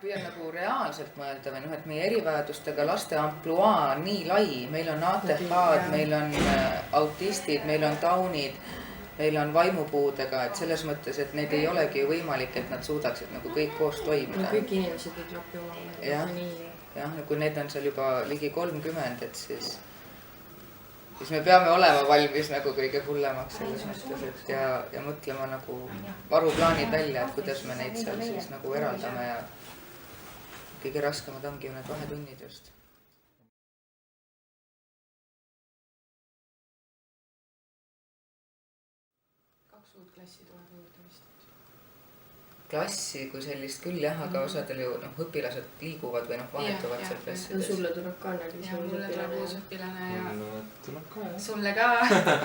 püüan nagu reaalselt mõelda või et meie erivajadustega laste ampluaa on nii lai, meil on ATH-d, meil on autistid, meil on taunid, meil on vaimupuudega, et selles mõttes, et neid ei olegi ju võimalik, et nad suudaksid nagu kõik koos toimida. Kõik inimesed ei klapi omavahel. Jah, kui need on seal juba ligi 30, et siis me peame olema valmis nagu kõige hullemaks selles mõttes, et ja mõtlema nagu varuplaanid välja, et kuidas me neid seal siis nagu eraldame ja kõige raskemad ongi ju need vahetunnid just. Kaks uut klassi tuleb juurde vist. Klassi kui sellist küll jah, aga osadel ju õpilased liiguvad või vahetuvad seal klassides. Sulle tuleb ka nägi. Ja mulle tuleb uus õpilane ja mulle tuleb ka jah. sulle ka.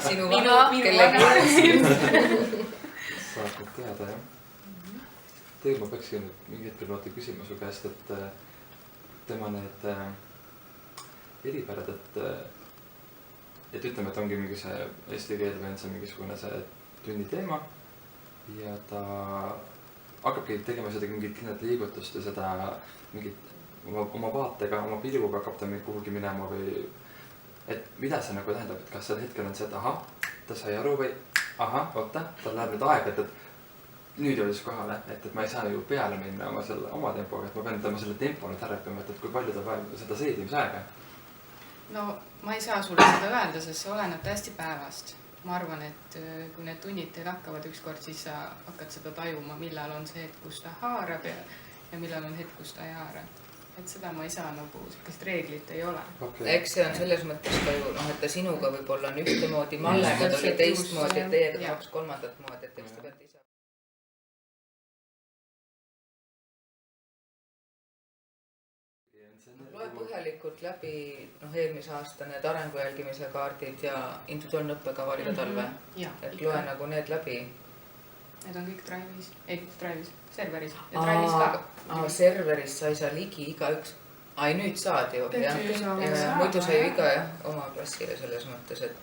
Sinu vana, kellegi. Saab teada jah. Tegelikult ma peakski nüüd mingi hetkel vaata küsima su käest, et tema need eripärad, et ütleme, et ongi mingi see eesti keel või on see mingisugune see tunni teema ja ta hakkabki tegema seda mingit kindlat liigutust ja seda mingit oma vaatega, oma pilguga hakkab ta kuhugi minema või et mida see nagu tähendab, et kas sel hetkel on see, et ahah, ta sai aru või ahah, oota, tal läheb nüüd aega, et nüüd jõudis kohale, et ma ei saa ju peale minna oma tempoga, et ma pean tema selle tempo nüüd ära õppima, et kui palju ta vajab seda seedimisaega? No ma ei saa sulle seda öelda, sest see oleneb täiesti päevast. Ma arvan, et kui need tunnid teil hakkavad ükskord, siis sa hakkad seda tajuma, millal on see hetk, kus ta haarab ja millal on hetk, kus ta ei haara. Et seda ma ei saa nagu, sellist reeglit ei ole. Okay. Eks see on selles mõttes ka ju, et ta sinuga võib-olla on ühtemoodi, Mallega ta oli teistmoodi, et teiega tahaks kolmandat moodi, et eks ta pealt ise. Loe põhjalikult läbi eelmise aasta need arengu jälgimise kaardid ja individuaalne õppekava oli ka talve. Et loe nagu need läbi. Need on kõik Drive'is, serveris ja Drive'is ka. Serveris sai sa ligi igaüks. Nüüd saad ju. Muidu sai ju iga oma klassile selles mõttes, et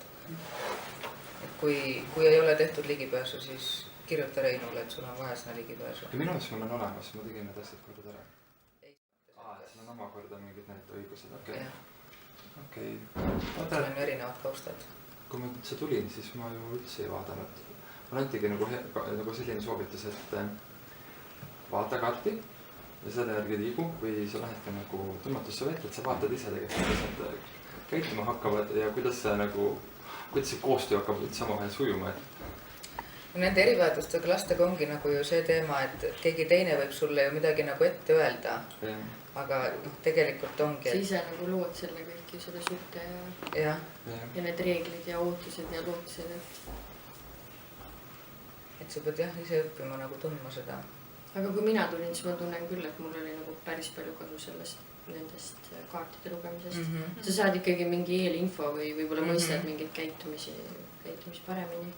kui ei ole tehtud ligipääsu, siis kirjuta Reinule, et sul on vaja sinna ligipääsu. Ja minu arust mul on olemas, ma tegin need asjad korda ära. Siin on omakorda mingid need õigused, okei. Tal on ju erinevad taustad. Kui ma üldse tulin, siis ma ju üldse ei vaadanud. Ma antigi nagu selline soovitus, et vaata kaarti ja selle järgi liigu, kui sa lähed ka nagu tunnatusse vett, et sa vaatad ise tegelikult, kuidas nad käituma hakkavad ja kuidas see koostöö hakkab üldse omavahel sujuma. Nende erivajadustega lastega ongi nagu ju see teema, et keegi teine võib sulle ju midagi nagu ette öelda. Aga tegelikult ongi... Sa ise nagu lood selle kõik ju selle suhte ja need reeglid ja ootused ja lootused, et sa pead ise õppima nagu tundma seda. Aga kui mina tulin, siis ma tunnen küll, et mul oli nagu päris palju kasu nendest kaartide lugemisest. Sa saad ikkagi mingi eelinfo või võib-olla mõistad mingid käitumisi paremini.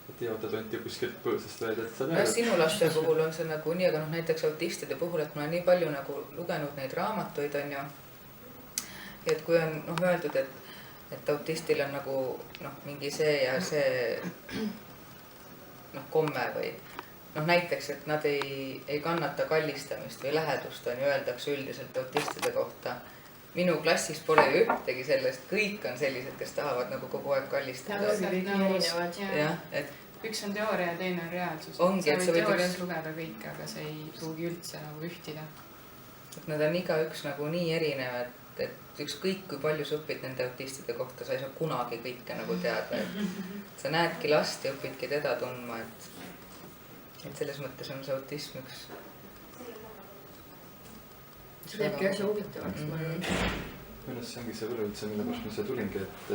Et jõuda tonti kuskilt põõsast välja, et sa näed. Sinu laste puhul on see nagu nii, aga näiteks autistide puhul, et ma olen nii palju nagu lugenud neid raamatuid on ju. Ja et kui on öeldud, et autistil on nagu mingi see ja see komme või näiteks, et nad ei kannata kallistamist või lähedust on ju öeldakse üldiselt autistide kohta. Minu klassis pole ju ühtegi sellest, kõik on sellised, kes tahavad nagu kogu aeg kallistada. Üks on teooria ja teine on reaalsus. Sa võid teoorias lugeda kõik, aga see ei pruugi üldse nagu ühtida. Et nad on igaüks nagu nii erinevad, et ükskõik kui palju sa õpid nende autistide kohta, sa ei saa kunagi kõike nagu teada. Sa näedki last ja õpidki teda tundma, et selles mõttes on see autism üks. See teebki asja huvitavaks. Minu see ongi see üleüldse, mille pärast ma siia tulingi, et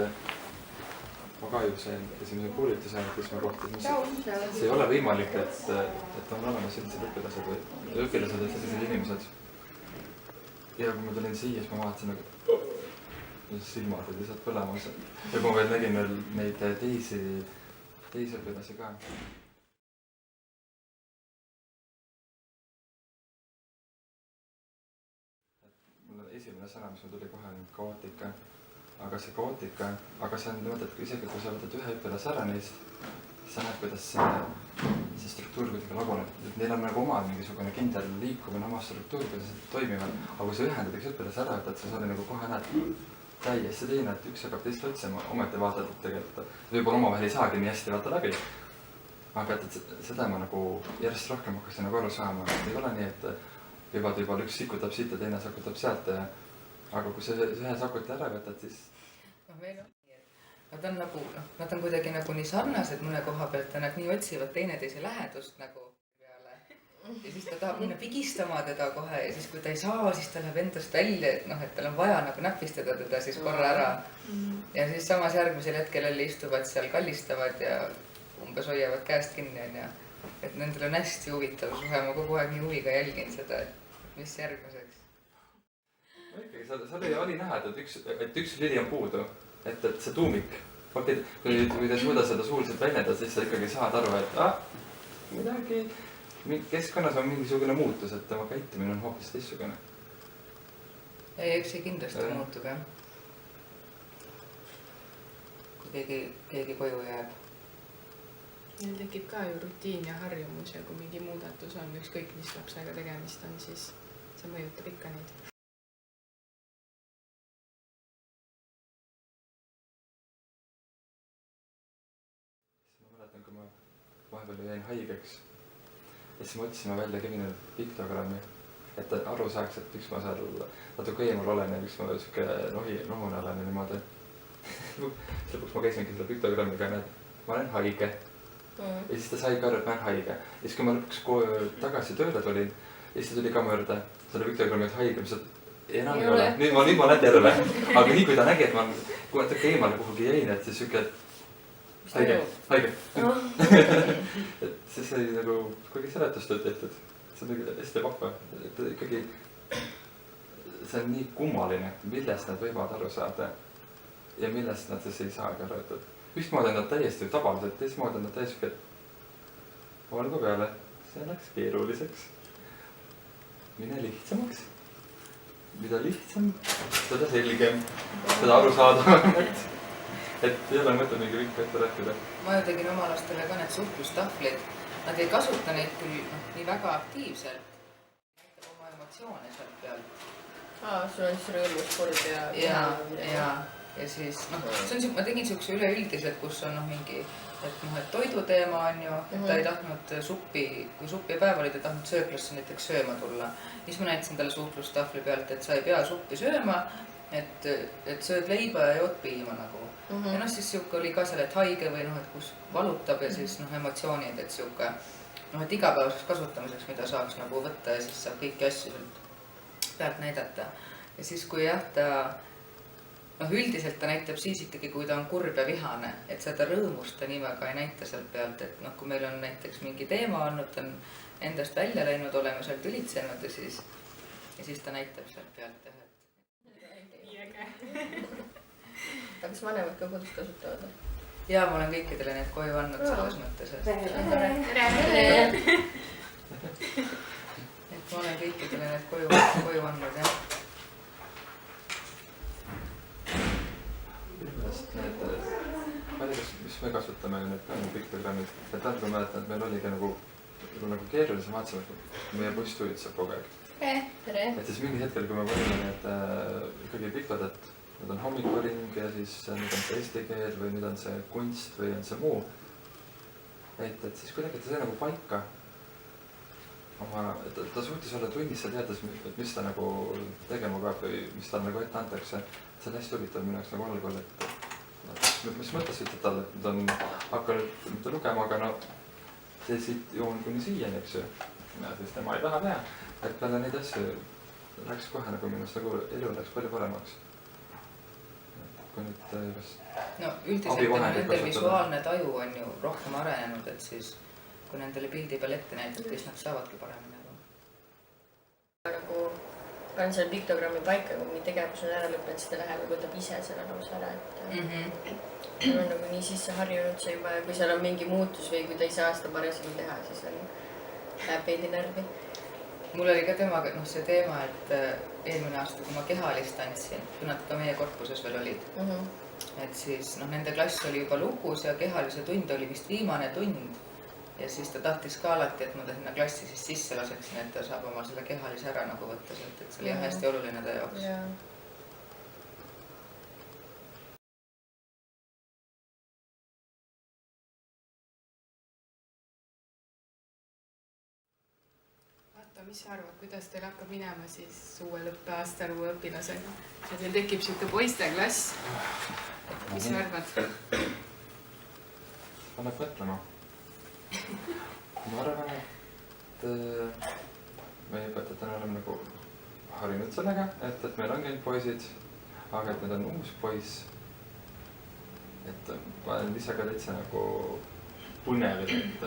ma ka ju sain esimese koolituse, kus ma kohtasin. See ei ole võimalik, et on olemas sellised õpilased või sellised inimesed. Ja kui ma tulin siia, siis ma vaatasin silmad olid lihtsalt põlemas. Ja kui ma veel nägin neid teisi õpilasi ka. Esimene sõna, mis mul tuli kohe on kaootika, aga see on niimoodi, et isegi kui sa võtad ühe õpilase ära neist, siis sa näed, kuidas see struktuur kuidagi laguneb, et neil on nagu oma mingisugune kindel liikumine, oma struktuur, kuidas nad toimivad, aga kui sa ühendad üks õpilase ära, et sa saad nagu kohe näed täiesti teine, et üks hakkab teist otsima, ometi vaatad, et tegelikult võib-olla omavahel ei saagi nii hästi vaata läbi. Aga et seda ma nagu järjest rohkem hakkasin nagu aru saama, et ei ole nii, et võib-olla üks sikutab siit ja teine sakutab sealt ja aga kui sa ühe sakuti ära võtad, siis meil on nad on nagu, nad on kuidagi nagu nii sarnased mõne koha pealt ja nad nii otsivad teineteise lähedust nagu peale. Ja siis ta tahab minna pigistama teda kohe ja siis kui ta ei saa, siis ta läheb endast välja, et et tal on vaja nagu näpistada teda siis korra ära. Ja siis samas järgmisel hetkel jälle istuvad seal, kallistavad ja umbes hoiavad käest kinni ja et nendel on hästi huvitav suhe, ma kogu aeg nii huviga jälgin seda, et mis järgmiseks. ikkagi seal oli näha, et üks lili on puudu. Et see tuumik, kui ta suuda seda suuliselt väljendada, siis sa ikkagi saad aru, et midagi keskkonnas on mingisugune muutus, et tema käitumine on hoopis teissugune. Ei, eks see kindlasti muutub, jah. Kui keegi koju jääb. Neil tekib ka ju rutiin ja harjumus ja kui mingi muudatus on, ükskõik mis lapsega tegemist on, siis see mõjutab ikka neid. Kui ma vahepeal jäin haigeks ja siis me otsime välja Kevinile piktogrammi, et ta aru saaks, et miks ma seal natuke eemal olen ja miks ma siuke nohune olen ja niimoodi. Lõpuks ma käisingi selle piktogrammiga, näed, ma olen haige. Ja siis ta sai ka aru, et ma olen haige. Ja siis kui ma lõpuks tagasi tööle tulin, ja siis ta tuli ka mu juurde selle piktogrammi, et haige, mis enam ei ole. Nüüd ma olen terve. Aga nii kui ta nägi, et ma natuke eemale kuhugi jäin, et siis siuke haige. Et siis oli nagu kuidagi seletustelt tehtud. See on hästi vahva. Et ikkagi see on nii kummaline, millest nad võivad aru saada ja millest nad siis ei saagi aru. Et ühtmoodi on nad täiesti tavalised, teistmoodi on nad täiesti, et olgu peale, see läks keeruliseks. Mine lihtsamaks. Mida lihtsam, seda selgem, seda aru saadavamalt. Et ei ole mõte mingi vikku ette rääkida. Ma ju tegin oma lastele ka need suhtlustahvlid. Nad ei kasuta neid küll nii väga aktiivselt. Näitab oma emotsioone sealt pealt. Sul on siis rõõmus, kurb ja siis, ma tegin siukse üleüldiselt, kus on mingi, et toiduteema on ju, et ta ei tahtnud suppi, kui suppipäev oli, ta ei tahtnud sööklasse näiteks sööma tulla. Siis ma näitasin talle suhtlustahvli pealt, et sa ei pea suppi sööma, et sööd leiba ja jood piima nagu. Ja siis siuke oli ka seal, et haige või et kus valutab ja siis emotsioonid, et siuke, et igapäevaseks kasutamiseks, mida saaks nagu võtta ja siis saab kõiki asju pealt näidata. Ja siis kui jah, ta üldiselt ta näitab siis ikkagi, kui ta on kurb ja vihane, et seda rõõmust ta nii väga ei näita sealt pealt, et kui meil on näiteks mingi teema olnud, ta on endast välja läinud, oleme sealt ülitsenud ja siis ta näitab sealt pealt. Aga kas vanemad ka kodus kasutavad? Jaa, ma olen kõikidele need koju andnud selles mõttes. Et ma olen kõikidele need koju andnud, jah. Mis me kasutame need piktogrammid, et kui mäletan, et meil oligi nagu keerulisem vaatsime, et meie buss tuitseb kogu aeg. Et siis mingi hetkel, kui me panime need ikkagi piktod, et nüüd on hommikuring ja siis nüüd on see eesti keel või nüüd on see kunst või on see muu. Et siis kuidagi ta sai nagu paika. Ta suhtis olla tunnis, sa teades, et mis ta nagu tegema peab või mis tal nagu ette antakse. See on hästi huvitav minu jaoks nagu algul, et mis mõttes ütled talle, et nüüd on hakanud mitte lugema, aga see siit joon kuni siiani, eks ju. Ja siis tema ei taha teha, et peale neid asju läks kohe nagu minust nagu elu läks palju paremaks. Üldiselt nendel visuaalne taju on ju rohkem arenenud, et siis kui nendele pildi peal ette näitab, siis nad saavadki paremini aru. Nagu panen selle piktogrammi paika, kui mingi tegevus on ära lõppenud, siis ta läheb ja võtab ise selle lausa ära, et mul on nagu nii sisse harjunud see juba ja kui seal on mingi muutus või kui ta ei saa seda parasjagu teha, siis läheb veidi närvi. Mul oli ka temaga see teema, et eelmine aasta, kui ma kehalist andsin, kui nad ka meie korpuses veel olid, et siis nende klass oli juba lukus ja kehalise tund oli vist viimane tund. ja siis ta tahtis ka alati, et ma ta sinna klassi siis sisse laseksin, et ta saab oma selle kehalise ära nagu võtta sealt, et see oli hästi oluline ta jaoks. Vaata, mis sa arvad, kuidas teil hakkab minema siis uuel õppeaastal uue õpilasega? Ja teil tekib siuke poisteklass. Mis sa arvad? Annab mõtlema. Ma arvan, et meie õpetajatena oleme nagu harinud sellega, et meil on käinud poisid, aga et need on uus poiss. Et ma olen ise ka täitsa nagu põnev, et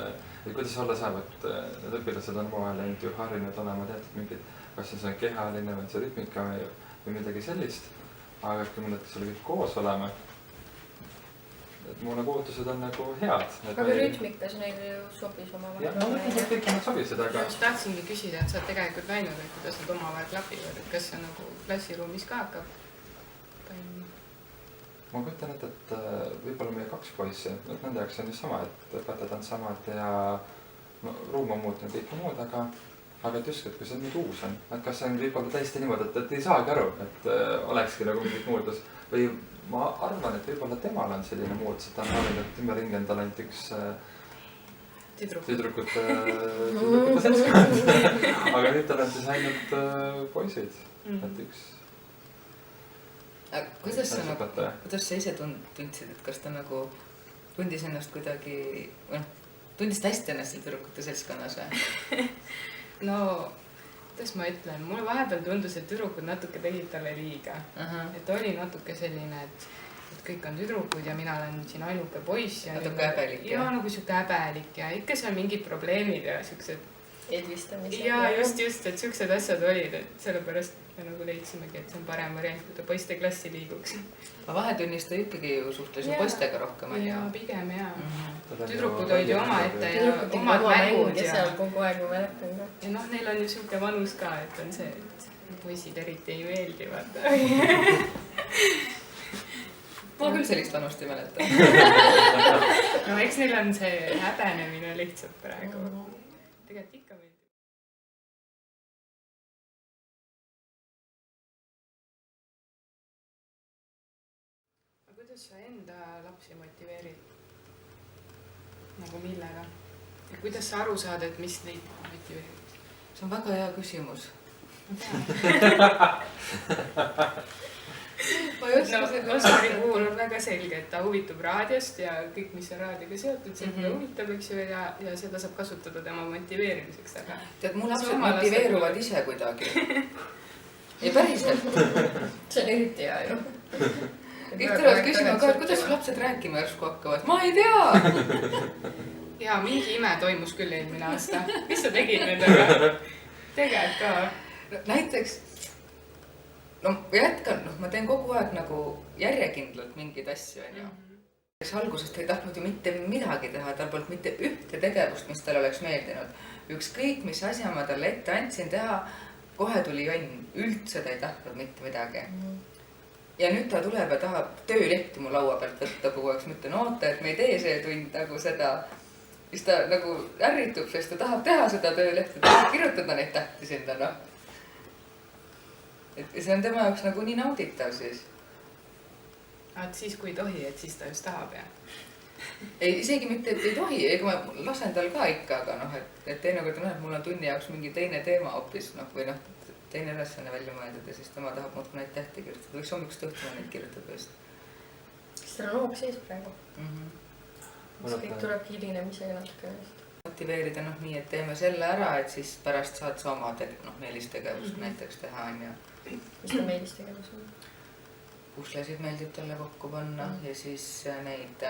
kuidas olla saab, et need õpilased on vahel ainult ju harinud olema teatud mingid, kas see on kehaline või see rütmika või midagi sellist. Aga kui me näiteks selle kõik koos oleme, et mu nagu ootused on nagu head. Aga rütmikas neil ju sobis omavahel. Jah, ma mõtlen, et kõik nad sobisid, aga... Ma just tahtsingi küsida, et sa oled tegelikult näinud, et kuidas nad omavahel klapivad, et kas see nagu klassiruumis ka hakkab toimuma? Ma kujutan ette, et võib-olla meie 2 poissi, et nende jaoks on just sama, et õpetajad on samad ja no, ruum on muutnud kõike muud, aga et just, et kui see nüüd uus on, et kas see on võib-olla täiesti niimoodi, et ei saagi aru, et olekski nagu mingit muutus või ma arvan, et võib-olla temal on selline muutus, et ta on harjunud, et ümberringi on tal ainult üks tüdrukute seltskond. Aga nüüd tal on siis ainult poisid, et üks. Kuidas sa ise tundsid, et kas ta nagu tundis ennast kuidagi, tundis ta hästi ennast tüdrukute seltskonnas või? No, kuidas ma ütlen, mulle vahepeal tundus, et tüdrukud natuke tegid talle liiga. Et oli natuke selline, et kõik on tüdrukud ja mina olen siin ainuke poiss. Natuke häbelik. Ja nagu siuke häbelik ja ikka seal mingid probleemid ja siuksed edvistamised. Ja just, et siuksed asjad olid, et sellepärast me nagu leidsimegi, et see on parem variant, kui ta poiste klassi liiguks. Ma vahetunnis ta ikkagi ju suhtles ju poistega rohkem. Ja pigem jaa. Tüdrukud olid ju oma ette ja omad mängud. Ja seal kogu aeg ma mäletan ka. Ja noh, neil on ju siuke vanus ka, et on see, et poisid eriti ei meeldi, vaata. Ma küll sellist vanust ei mäleta. No eks neil on see häbenemine lihtsalt praegu. Tegelikult ikka meeldib. Aga kuidas sa enda lapsi motiveerid? Nagu millega? Ja kuidas sa aru saad, et mis neid motiveerib? See on väga hea küsimus. Oskari puhul on väga selge, et ta huvitub raadiost ja kõik, mis on raadioga seotud, see huvitab, eks ju, ja seda saab kasutada tema motiveerimiseks. Tead, mu lapsed motiveeruvad ise kuidagi. Ei päriselt. See on eriti hea ju. Kõik tulevad küsima ka, et kuidas lapsed rääkima järsku hakkavad. Ma ei tea! Jaa, mingi ime toimus küll eelmine aasta. Mis sa tegid nendega? Teged ka? Näiteks, no jätkan, ma teen kogu aeg nagu järjekindlalt mingeid asju, on ju. Algusest ei tahtnud ju mitte midagi teha, tal polnud mitte ühte tegevust, mis tal oleks meeldinud. Ükskõik, mis asja ma talle ette andsin teha, kohe tuli jonn, üldse ta ei tahtnud mitte midagi. Ja nüüd ta tuleb ja tahab töölehti mu laua pealt võtta kogu aeg, ma ütlen, oota, et me ei tee see tund nagu seda. Siis ta nagu ärritub, sest ta tahab teha seda töölehti, ta tahab kirjutada neid tähti sinna, noh. Et see on tema jaoks nagu nii nauditav siis. Et siis kui ei tohi, et siis ta just tahab, jah? Ei, isegi mitte, et ei tohi, ega ma lasen tal ka ikka, aga noh, et teinekord on, et mul on tunni jaoks mingi teine teema hoopis, noh, või noh, teine ülesanne välja mõeldud ja siis tema tahab muudkui neid tähti kirjutada. Võiks hommikust õhtuna neid kirjutada just. Kas tal on hoog sees praegu? Kas kõik tuleb hilinemisega natuke vist? Motiveerida nii, et teeme selle ära, et siis pärast saad sa oma meelistegevust näiteks teha, on ju. Mis ta meelistegevus on? Puslesid meeldib talle kokku panna ja siis neid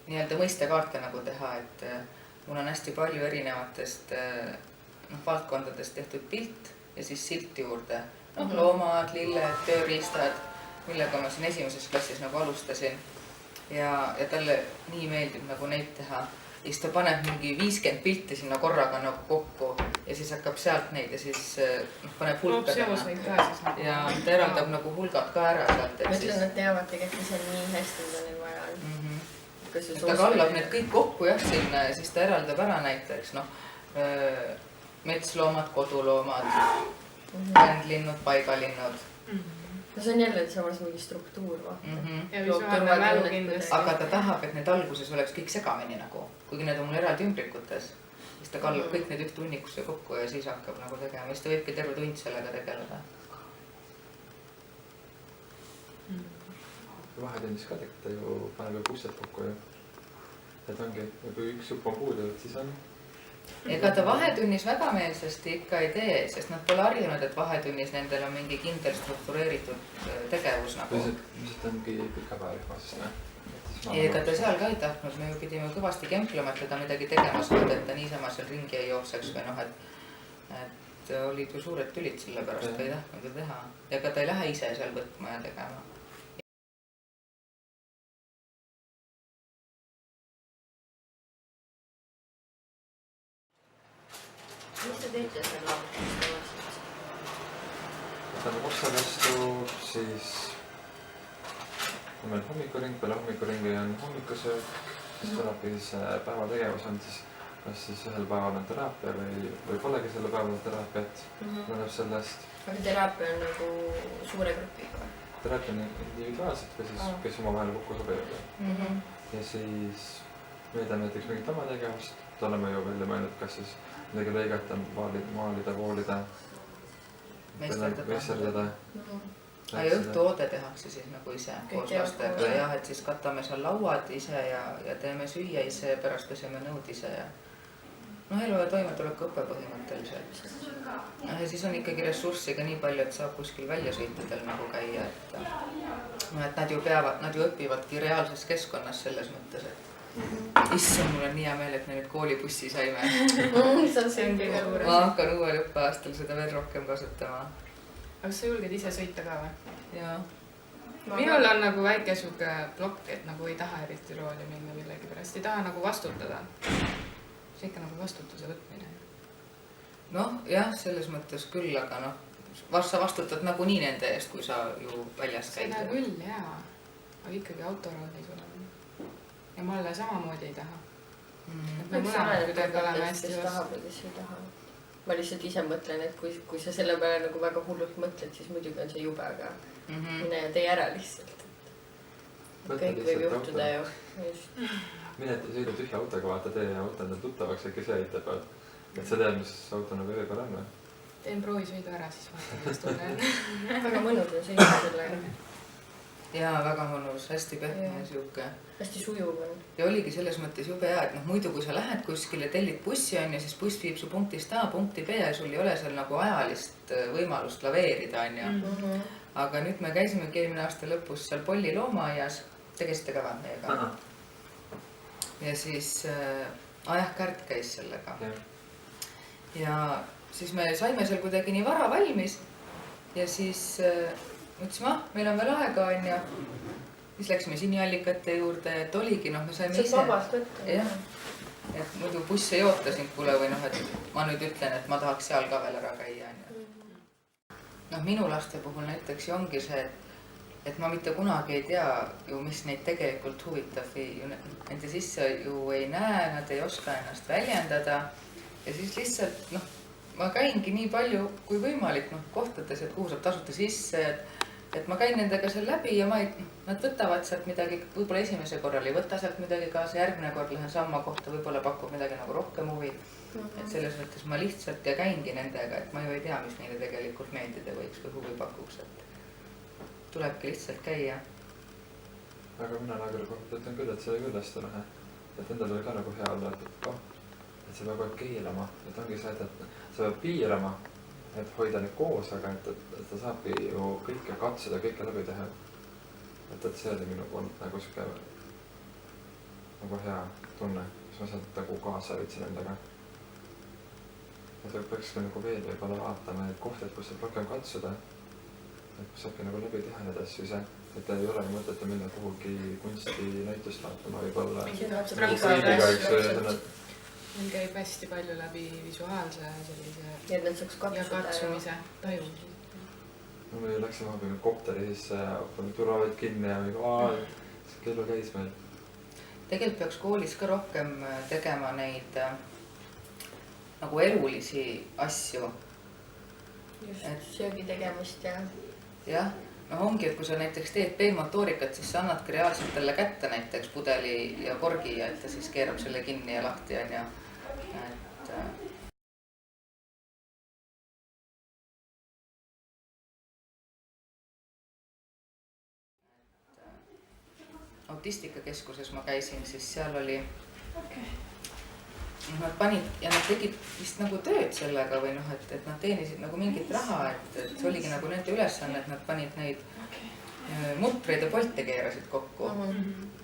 nii-öelda mõistekaarte nagu teha, et mul on hästi palju erinevatest valdkondadest tehtud pilt ja siis silt juurde. Loomad, lilled, tööriistad, millega ma siin esimeses klassis nagu alustasin. Ja talle nii meeldib nagu neid teha. Ja siis ta paneb mingi 50 pilti sinna korraga nagu kokku ja siis hakkab sealt neid ja siis paneb hulkadena. Ja ta eraldab nagu hulgad ka ära sealt. Ma ütlen, et teavad tegelikult ise nii hästi, mida neil vaja on. kas see ta kallab need kõik kokku jah, sinna ja siis ta eraldab ära näiteks metsloomad, koduloomad, vändlinnud, paigalinnud. no see on jälle samas mingi struktuur, vaata. Ja visuaalne mälu kindlasti. Aga ta tahab, et need alguses oleks kõik segamini nagu, kuigi need on mul eraldi ümbrikutes, siis ta kallab kõik need ühte hunnikusse kokku ja siis hakkab nagu tegema, siis ta võibki terve tund sellega tegeleda. Vahetunnis ka ta ju paneb ju pussed kokku ju. Et ongi, kui üks jupp on puudu, siis on. Ega ta vahetunnis väga meelsasti ikka ei tee, sest nad pole harjunud, et vahetunnis nendel on mingi kindel struktureeritud tegevus nagu. Lihtsalt ongi pika päevarühmas, noh. Ega ta seal ka ei tahtnud, me ju pidime kõvasti kemplema, et teda midagi tegema saada, et ta niisama seal ringi ei jookseks või noh, et olid ju suured tülid selle pärast, ta ei tahtnud ju teha. Ega ta ei lähe ise seal võtma ja tegema. Mis te teete seal laulutustel? Võtame otsa vastu, siis on meil hommikuring, peale hommikuringi on hommikusöök, siis tuleb siis päevategevus on siis kas siis ühel päeval on teraapia või polegi selle päeval teraapiat, mõneb sellest. Aga teraapia on nagu suure grupiga? Teraapia on individuaalselt või siis kes oma vahel kokku sobivad. Ja siis me teeme näiteks mingit oma tegevust, oleme ju välja mõelnud, kas siis midagi lõigata, maalida, voolida, meisterdada. Ja õhtuoode tehakse siis nagu ise koos lastega jah, et siis katame seal lauad ise ja teeme süüa ise, pärast peseme nõud ise ja elu ja toimetuleku õppe põhimõtteliselt. Ja siis on ikkagi ressurssi ka nii palju, et saab kuskil väljasõitudel nagu käia, et nad ju õpivadki reaalses keskkonnas selles mõttes, et issand, mul on nii hea meel, et me nüüd koolibussi saime. See on kõige juures. Ma hakkan uuel õppeaastal seda veel rohkem kasutama. Aga sa julged ise sõita ka või? Jaa. Minul on nagu väike suge plokk, et nagu ei taha eriti rooli minna millegi pärast, ei taha nagu vastutada. See ikka nagu vastutuse võtmine. Jah, selles mõttes küll, aga sa vastutad nagunii nende eest, kui sa ju väljas käid. Seda küll, jaa. Aga ikkagi autoroodis olema. Ja Malle samamoodi ei taha. Me mõlemad kuidagi oleme hästi vastu. Ma lihtsalt ise mõtlen, et kui sa selle peale nagu väga hullult mõtled, siis muidugi on see jube, aga mine ja tee ära lihtsalt. Kõik võib juhtuda ju. Mine sõida tühja autoga, vaata tee ja auto endal tuttavaks, äkki see aitab, et sa tead, mis auto nagu veepeal on või? Teen proovisõidu ära, siis vaata, mis tunne. Väga mõnus on sõida sellega. Jaa, väga mõnus, hästi pehme ja siuke. Hästi sujuv on. Ja oligi selles mõttes jube hea, et muidu kui sa lähed kuskile, tellid bussi on ja siis buss viib su punktist A punkti B ja sul ei ole seal nagu ajalist võimalust laveerida on ja. Aga nüüd me käisimegi eelmine aasta lõpus seal Polli loomaaias, tegesite ka meiega. Ja siis Kärt käis sellega. Ja siis me saime seal kuidagi nii vara valmis ja siis mõtlesime, meil on veel aega on ja siis läksime siniallikate juurde, et oligi, me saime ise. See on vabast võtta. Jah, et muidu buss ei oota sind kuule või et ma nüüd ütlen, et ma tahaks seal ka veel ära käia. Minu laste puhul näiteks ju ongi see, et ma mitte kunagi ei tea ju, mis neid tegelikult huvitab või nende sisse ju ei näe, nad ei oska ennast väljendada ja siis lihtsalt ma käingi nii palju kui võimalik kohtades, et kuhu saab tasuta sisse, et ma käin nendega seal läbi ja nad võtavad sealt midagi, võib-olla esimese korral ei võta sealt midagi kaasa, järgmine kord lähen samma kohta, võib-olla pakub midagi nagu rohkem huvi. Et selles mõttes ma lihtsalt ja käingi nendega, et ma ju ei tea, mis neile tegelikult meeldida võiks või huvi pakuks, et tulebki lihtsalt käia. Aga mina ütlen küll, et see oli küll hästi lahe, et endal oli ka nagu hea olla, et sa peab keelama, et ongi see, et sa peab piirama, et hoida neid koos, aga et ta saabki ju kõike katsuda, kõike läbi teha. Et see oli minu poolt nagu siuke nagu hea tunne, kus ma sealt nagu kaasa võtsin endaga. Et peakski nagu veel võib-olla vaatama neid kohti, kus saab rohkem katsuda, et kus saabki nagu läbi teha need asju ise, et ei ole mõtet minna kuhugi kunsti näitust vaatama võib-olla. Meil käib hästi palju läbi visuaalse sellise ja katsumise tajumise. Me läksime vahepeal kopteri sisse ja turvaveid kinni ja kellu käis meil. tegelikult peaks koolis ka rohkem tegema neid nagu elulisi asju. Just söögi tegemist ja... Jah, noh ongi, et kui sa näiteks teed B-motoorikat, siis sa annadki reaalselt talle kätte näiteks pudeli ja korgi ja et ta siis keerab selle kinni ja lahti on ja et autistikakeskuses ma käisin, siis seal oli nad panid ja nad tegid vist nagu tööd sellega või noh, et nad teenisid nagu mingit raha, et see oligi nagu nende ülesanne, et nad panid neid mutreid ja polte keerasid kokku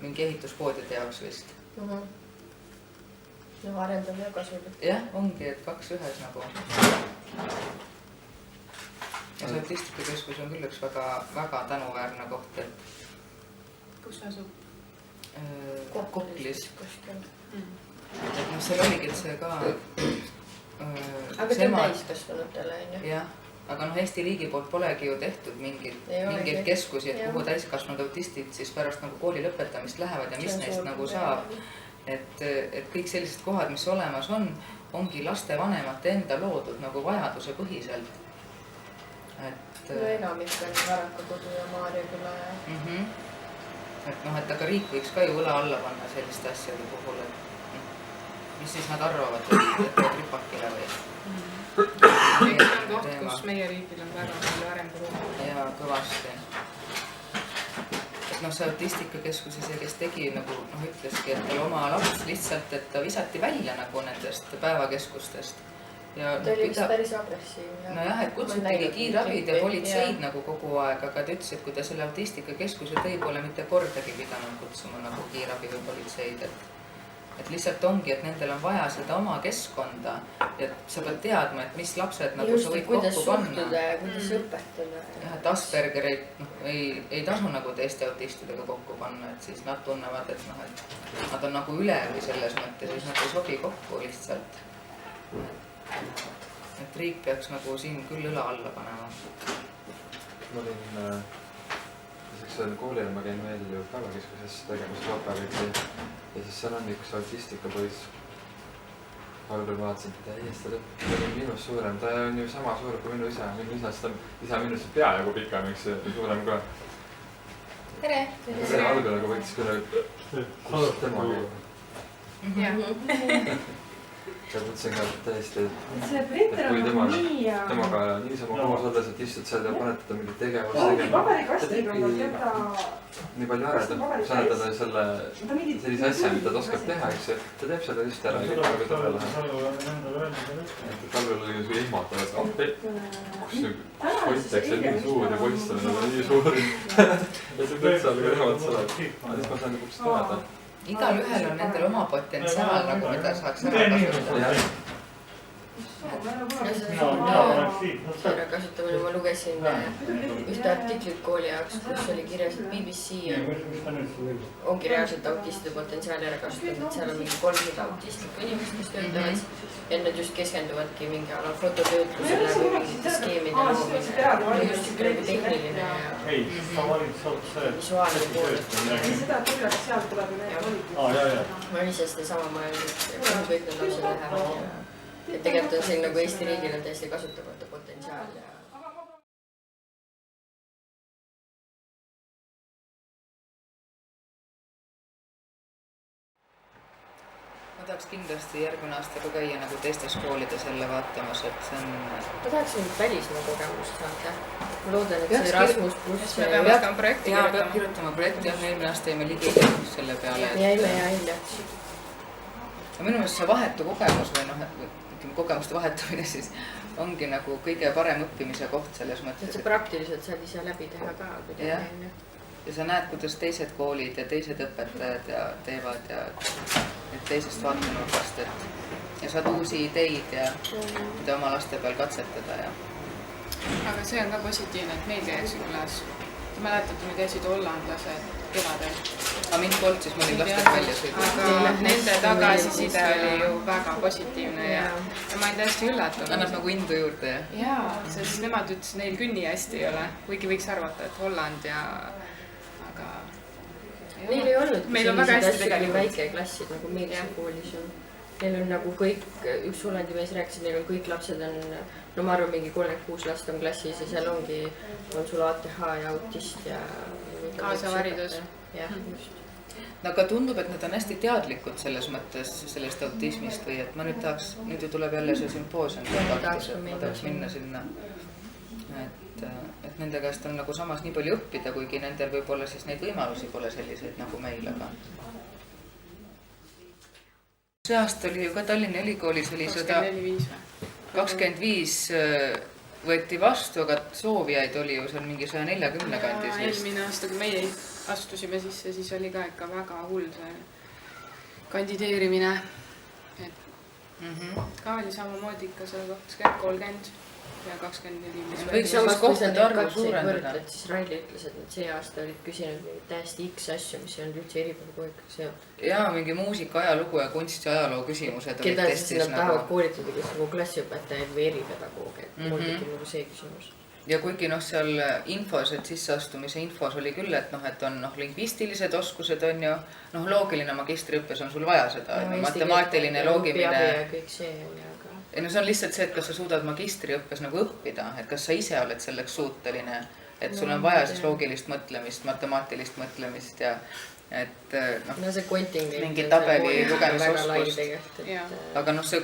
mingi ehituspoodide jaoks vist. No arendav ja kasulik. Jah, ongi, et 2 ühes nagu. Ja see autistikakeskus on küll üks väga tänuväärne koht, et kus asub? Koplis. Kuskil. Et noh, seal oligi, et see ka... Aga see on täiskasvanutele, on ju? Jah, aga noh, Eesti riigi poolt polegi ju tehtud mingeid keskusi, et kuhu täiskasvanud autistid siis pärast nagu kooli lõpetamist lähevad ja mis neist nagu saab. Et kõik sellised kohad, mis olemas on, ongi lastevanemate enda loodud nagu vajaduse põhiselt. No enamik on Varaka kodu ja Maarja küla ja... Et noh, et aga riik võiks ka ju õla alla panna selliste asjade puhul, et mis siis nad arvavad, et teevad ripakile või? See on koht, kus meie riigil on väga palju arenguruumi. Ja kõvasti. Et noh, see autistikakeskuse see, kes tegi nagu ütleski, et tal oma laps lihtsalt, et ta visati välja nagu nendest päevakeskustest. Ta oli vist päris agressiivne. No jah, et kutsutigi kiirabid ja politseid nagu kogu aeg, aga ta ütles, et kui ta selle autistikakeskuse tõi, pole mitte kordagi pidanud kutsuma nagu kiirabi või politseid, et lihtsalt ongi, et nendel on vaja seda oma keskkonda ja sa pead teadma, et mis lapsed nagu just, sa võid kokku panna. Kuidas suhtuda ja kuidas õpetada. Jah, et Aspergerit ei tasu nagu teiste autistidega kokku panna, et siis nad tunnevad, et noh, et nad on nagu üle või selles mõttes, siis nad ei sobi kokku lihtsalt. Et riik peaks nagu siin küll õla alla panema. Ma olin, lisaks koolile ma käin veel ju päevakeskuses tegemas laupäeviti ja siis seal on üks autistikapoiss. Algul vaatasin, et täiesti ta on minust suurem, ta on ju sama suur kui minu isa. Minu isa minust peaaegu pikem, eks suurem ka. Tere! See algul nagu võttis küll, kus tema käib. Ja mõtlesin ka täiesti, et kui temaga niisama koos olles, et istud seal ja paned teda mingi tegevus tegema. Ta teebki nii palju ära, et sa annad talle sellise asja, mida ta oskab teha, eks. Ta teeb selle just ära, kui ta läheb. Talvel oli ju ehmatav, et kus ponteks on nii suur ja poiss on nii suur. Ja see üldse on ka nemad seda. Aga siis ma saan lõpuks teada. Igal ühel on nendel oma potentsiaal, nagu mida saaks ära kasutada. Selle kasutamine ma lugesin ühte artiklit kooli jaoks, kus oli kirjas, et BBC ongi reaalselt autistide potentsiaali ära kasutatud, et seal on mingi 300 autistlikku inimest, kes töötavad ja nad just keskenduvadki mingi ala fototöötlusele või mingite skeemide loomine, just nagu tehniline ja visuaalne pool. Seda küll, et seal tuleb üle. Ma ise seda sama mõelnud, et kõik need lapsed lähevad ja et tegelikult on siin nagu Eesti riigil on täiesti kasutamata potentsiaal ja... Ma tahaks kindlasti järgmine aasta ka käia nagu teistes koolides jälle vaatamas, et see on... Ma tahaks nüüd välismaa kogemust saada. Ma loodan, et see Erasmus pluss... Me peame hakkama projekti kirjutama. Peab kirjutama projekti, jah, eelmine aasta jäime ligi selle peale. Jäime ja hilja. Minu meelest see vahetu kogemus või noh, kogemuste vahetamine siis ongi nagu kõige parem õppimise koht selles mõttes. Et sa praktiliselt saad ise läbi teha ka. Ja sa näed, kuidas teised koolid ja teised õpetajad ja teevad ja teisest vaatenurgast, ja saad uusi ideid ja mida oma laste peal katsetada. Aga see on ka positiivne, et meil käiakse külas. Te mäletate, me käisid hollandlased kevadel. Aga mind polnud, siis ma olin lastelt välja sõidnud. Aga nende tagasiside oli ju väga positiivne ja ma olin täiesti üllatunud. Annab nagu indu juurde, jah? Jaa, sest nemad ütles, neil künni hästi ei ole, kuigi võiks arvata, et Holland ja... Neil ei olnud meil on väga hästi tegelikult väikeklassid nagu meil siin koolis on. Neil on nagu kõik, üks Hollandi mees rääkis, et neil on kõik lapsed on, no ma arvan, mingi 36 last on klassis ja seal on sul ATH ja autist ja kaasavaridus. Jah, just. No aga tundub, et nad on hästi teadlikud selles mõttes sellest autismist või et ma nüüd tahaks, nüüd ju tuleb jälle see sümpoosium, ma tahaks minna sinna. Et nende käest on nagu samas nii palju õppida, kuigi nendel võib-olla siis neid võimalusi pole selliseid nagu meil, aga see aasta oli ju ka Tallinna Ülikoolis oli 25 võeti vastu, aga soovijaid oli ju seal mingi 140 kandis. Eelmine aasta, kui meie astusime sisse, siis oli ka ikka väga hull see kandideerimine. Ka oli samamoodi ikka 120-30 ja 24. Võiks siis kohtade arvu suurendada. Siis Raili ütles, et nad see aasta olid küsinud täiesti X asju, mis ei olnud üldse eripäevaga seotud. Jaa, mingi muusika, ajalugu ja kunsti ajaloo küsimused olid testis. Keda siis nad tahavad koolitada, kes nagu klassiõpetajaid või eripedagooge. Mul tegi nagu see küsimus. Ja kuigi seal infos, et sisseastumise infos oli küll, et on lingvistilised oskused on ju, loogiline magistriõppes on sul vaja seda, matemaatiline, loogimine. Ja see on lihtsalt see, et kas sa suudad magistriõppes nagu õppida, et kas sa ise oled selleks suuteline, et sul on vaja siis loogilist mõtlemist, matemaatilist mõtlemist ja et mingi tabeli lugemisoskus. Aga see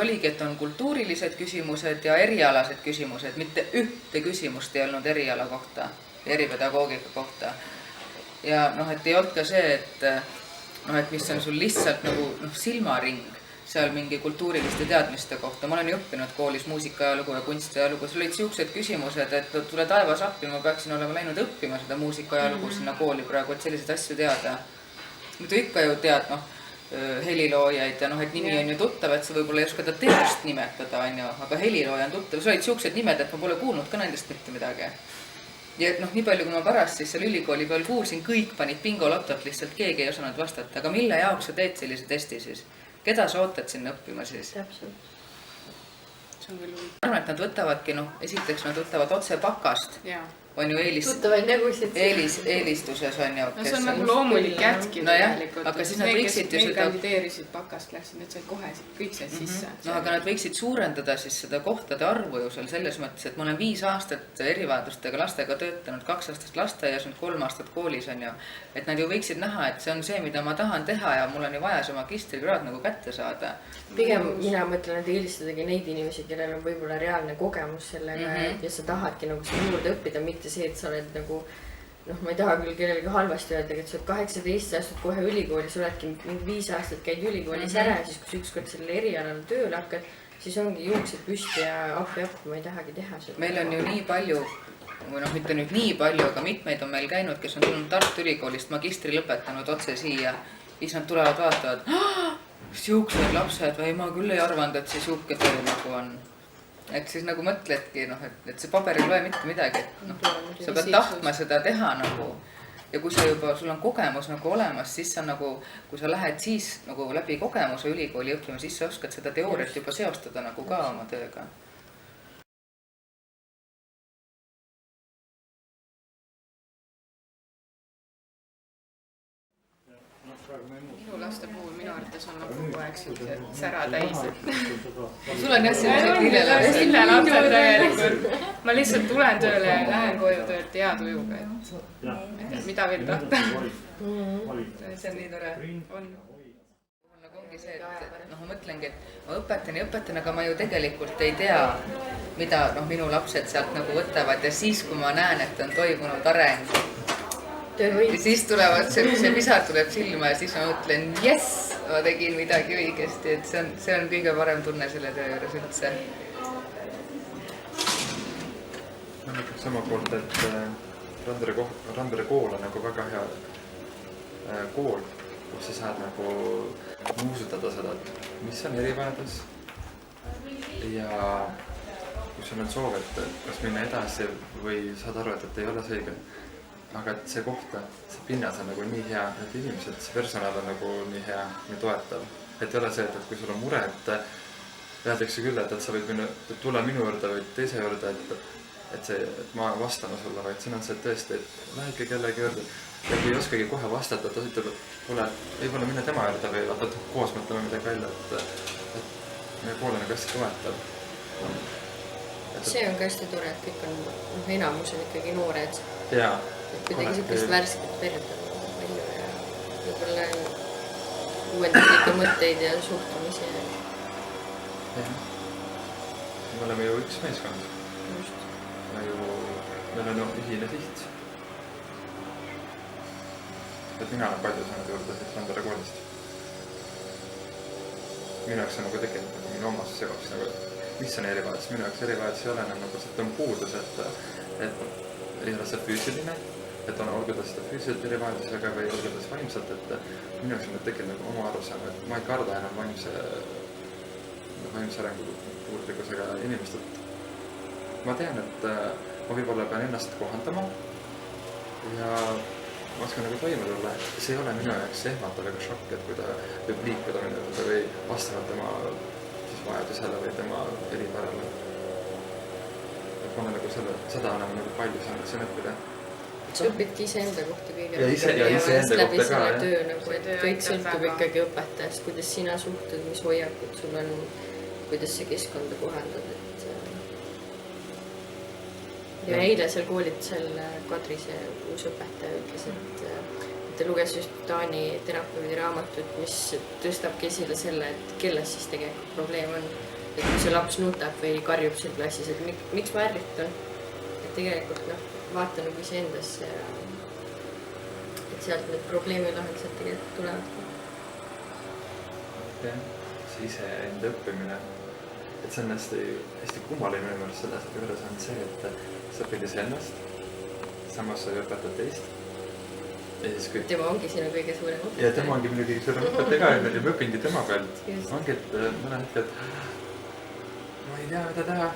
oligi, et on kultuurilised küsimused ja erialased küsimused, mitte ühte küsimust ei olnud eriala kohta, eripedagoogika kohta. Ja et ei olnud ka see, et mis on sul lihtsalt nagu silmaring seal mingi kultuuriliste teadmiste kohta. Ma olen ju õppinud koolis muusika-ajalugu ja kunsti-ajalugu. Sul olid siuksed küsimused, et tule taevas appi, ma peaksin olema läinud õppima seda muusika-ajalugu sinna kooli praegu, et selliseid asju teada. Muidu ikka ju tead, heliloojaid ja et nimi on ju tuttav, et sa võib-olla ei oska ta teost nimetada, aga helilooja on tuttav. Sul olid siuksed nimed, et ma pole kuulnud ka nendest mitte midagi. Ja nii palju, kui ma pärast siis seal ülikooli peal kuulsin, kõik panid bingolotot, lihtsalt keegi ei osanud vastata. Aga mille jaoks sa teed sellise testi siis? Keda sa ootad sinna õppima siis? Täpselt. See on küll huvitav. Ma arvan, et nad võtavadki, esiteks nad võtavad otse pakast. On ju eelistuses on ju. See on nagu loomulik jätki tegelikult. Aga siis nad võiksid ju seda... kandideerisid pakast, läksid, need said kohe kõik said sisse. Aga nad võiksid suurendada siis seda kohtade arvu ju seal selles mõttes, et ma olen 5 aastat erivajadustega lastega töötanud, 2 aastat lasteaias, 3 aastat koolis on ju. Et nad ju võiksid näha, et see on see, mida ma tahan teha ja mul on ju vaja see magistrikraad nagu kätte saada. Pigem mina mõtlen, et eelistadagi neid inimesi, kellel on võib-olla reaalne kogemus sellega ja sa tahadki nagu seda juurde õppida, mitte see, et sa oled nagu, ma ei taha küll kellelegi halvasti öelda, et sa oled 18, sa astud kohe ülikooli, sa oledki 5 aastat käid ülikoolis ära ja siis, kui ükskord selle erialal tööle hakkad, siis ongi juuksed püsti ja appi, ma ei tahagi teha seda. Meil on ju nii palju, või mitte nüüd nii palju, aga mitmeid on meil käinud, kes on tulnud Tartu Ülikoolist magistri lõpetanud otse siia, siis nad tulevad vaatavad, siuksed lapsed või ma küll ei arvanud, et see siuke töö nagu on. Et siis nagu mõtledki, et see paber ei loe mitte midagi, et sa pead tahtma seda teha nagu. Ja kui sa juba, sul on kogemus nagu olemas, siis sa nagu, kui sa lähed siis nagu läbi kogemuse ülikooli õppima, siis sa oskad seda teooriat juba seostada nagu ka oma tööga. Minu laste puhul minu arvates on kogu aeg sellised sära täis. Sul on jah sellised lillelapsed täielikult. Ma lihtsalt tulen tööle ja lähen koju töölt hea tujuga, et mida veel tahta. See on nii tore. Ongi see, et ma mõtlengi, et ma õpetan, aga ma ju tegelikult ei tea, mida minu lapsed sealt nagu võtavad ja siis, kui ma näen, et on toimunud areng, ja siis tulevad, see pisar tuleb silma ja siis ma mõtlen, jess, ma tegin midagi õigesti, et see on kõige parem tunne selle töö juures üldse. Ma mõtleks sama poolt, et Randvere kool on nagu väga hea kool, kus sa saad nagu nuusutada seda, mis on erivajadus ja kui sul on soov, et kas minna edasi või saad aru, et ei ole see õige. Aga et see kohta, see pinnas on nagu nii hea, et inimesed, see personal on nagu nii hea, nii toetav. Et ei ole see, et kui sul on mure, et öeldakse küll, et sa võid tulla minu juurde või teise juurde, et ma vastame sulle, vaid siin on see tõesti, et lähe ikka kellegi juurde. ja kui ei oskagi kohe vastata, ta ütleb, et kuule, võib-olla minna tema juurde või vaata, koos mõtleme midagi välja, et meie kool on nagu hästi toetav. See on ka hästi tore, et kõik on, enamus on ikkagi noored. Jaa. Et kuidagi siukest värsket verd on palju ja võib-olla uuenduslikke mõtteid ja suhtumisi. Jah. Me oleme ju üks meeskond. Just. Meil on ühine siht. Et mina olen palju saanud juurde siis Randere koolist. Minu jaoks on nagu tegelikult nagu minu omas seoks nagu, mis on erivajadus. Minu jaoks erivajadus ei ole nagu see on puudus, et ei ole see füüsiline, et on olgu ta seda füüsiliselt erivajadusega või olgu ta vaimselt, et minu jaoks on tegelikult nagu oma arusaam, et ma ei karda enam vaimse arengu puudulikkusega inimestelt. Ma tean, et ma võib-olla pean ennast kohandama ja ma oskan nagu toime tulla. See ei ole minu jaoks ehmatav ega šokk, et kui ta võib liikuda minu juurde või vastavalt tema siis vajadusele või tema eripärale. Et ma olen nagu seda enam nagu palju saanud siin õppida. Sa õpidki iseenda kohta kõige ja iseenda läbi kohta ka, selle jah. töö nagu, et kõik sõltub ikkagi õpetajast, kuidas sina suhtud, mis hoiakud sul on, kuidas sa keskkonda kohandad, et ja eile seal koolitusel Kadri, see uus õpetaja ütles, et ta luges just Taani terapeudi raamatut, mis tõstabki esile selle, et kelles siis tegelikult probleem on. Et kui see laps nutab või karjub seal klassis, et miks ma ärritan, et tegelikult vaata nagu iseendasse ja et sealt need probleemi lahendused tegelikult tulevad. Jah, see iseenda õppimine, et see on hästi kummaline minu meelest selles juures on see, et sa õpid iseennast, samas sa õpetad teist. Ja siis kui... Tema ongi sinu kõige suurem õpetaja. Ja tema ongi minu kõige suurem õpetaja ka ja ma õpingi tema pealt. Ongi, et mõne hetke, et ma ei tea, mida teha.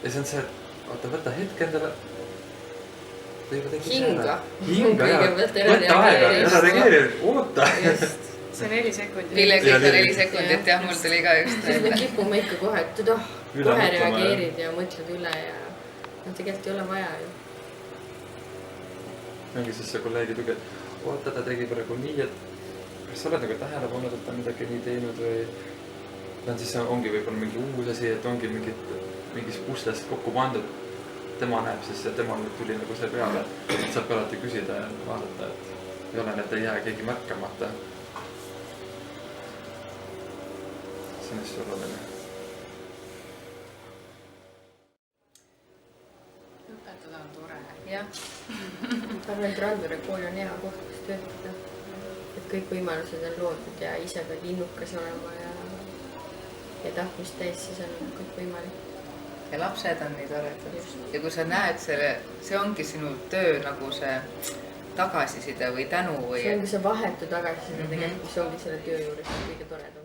Ja see on see, et vaata, võta hetk endale. Hinga. Hinga, jah. Võta aega, ära reageeri, oota. See on 4 sekundit. Ville kõik on 4 sekundit ja mul tuli ka just. Siis me kipume ikka kohe, et kohe reageerid ja mõtled üle ja tegelikult ei ole vaja ju. Ongi siis see kolleegi tugi, et oota, ta tegi praegu nii, et kas sa oled nagu tähele pannud, et ta midagi nii teinud või siis ongi võib-olla mingi uus asi, et ongi mingis puslest kokku pandud. Tema näeb siis ja tema tuli nagu see peale, et saab alati küsida ja vaadata, et ei ole, et ei jää keegi märkamata. See on hästi oluline. Õpetada on tore. Jah. Ma arvan, et Randere kool on hea koht, kus töötada. Et kõik võimalused on loodud ja ise pead innukas olema ja tahtmist täis, siis on kõik võimalik. Ja lapsed on nii toredad. Ja kui sa näed see ongi sinu töö nagu see tagasiside või tänu või... See ongi see vahetu tagasiside tegelikult, mis ongi selle töö juures kõige toredam.